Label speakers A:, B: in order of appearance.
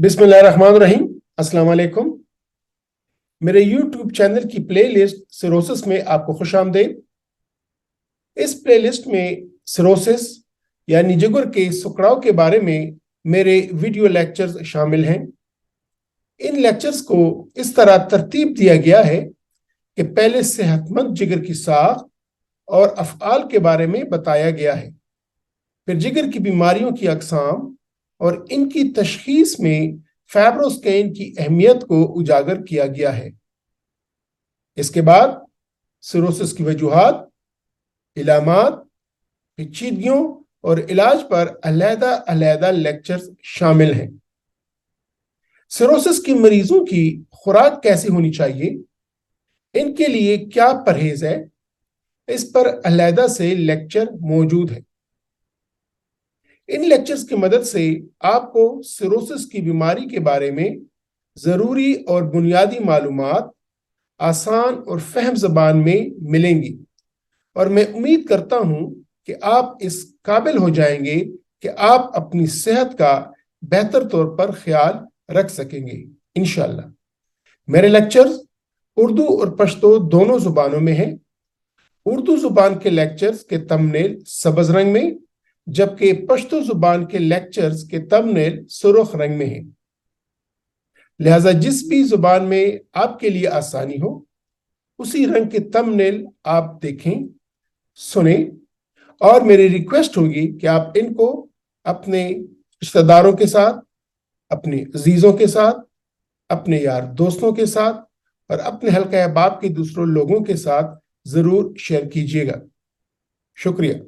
A: बिस्मिल्लाहिर्रहमानिर्रहीम। अस्सलाम वालेकुम। मेरे YouTube चैनल की प्ले लिस्ट सिरोसिस में आपको खुश आमदीद। इस प्ले लिस्ट में सिरोसिस यानी जिगर के सुकड़ाव के बारे में मेरे वीडियो लेक्चर्स शामिल हैं। इन लेक्चर्स को इस तरह तरतीब दिया गया है कि पहले सेहतमंद जिगर की साख और अफ़आल के बारे में बताया गया है, फिर जिगर की बीमारियों की अक़साम और इनकी तशख़ीस में फाइब्रोस्कैन की अहमियत को उजागर किया गया है। इसके बाद सिरोसिस की वजूहात, इलामात, पेचीदगियों और इलाज पर अलहदा लेक्चर्स शामिल हैं। सिरोसिस के मरीजों की खुराक कैसी होनी चाहिए, इनके लिए क्या परहेज है, इस पर अलहदा से लेक्चर मौजूद है। इन लेक्चर्स की मदद से आपको सिरोसिस की बीमारी के बारे में ज़रूरी और बुनियादी मालूमात आसान और फहम ज़बान में मिलेंगी और मैं उम्मीद करता हूं कि आप इस काबिल हो जाएंगे कि आप अपनी सेहत का बेहतर तौर पर ख्याल रख सकेंगे इंशाअल्लाह। मेरे लेक्चर्स उर्दू और पश्तो दोनों ज़ुबानों में हैं। उर्दू ज़ुबान के लेक्चर्स के थंबनेल सब्ज़ रंग में, जबकि पश्तो ज़ुबान के लेक्चर्स के थंबनेल सुर्ख रंग में है। लिहाजा जिस भी ज़ुबान में आपके लिए आसानी हो उसी रंग के थंबनेल आप देखें, सुने और मेरी रिक्वेस्ट होगी कि आप इनको अपने रिश्तेदारों के साथ, अपने अजीजों के साथ, अपने यार दोस्तों के साथ और अपने हल्का अहबाब के दूसरों लोगों के साथ ज़रूर शेयर कीजिएगा। शुक्रिया।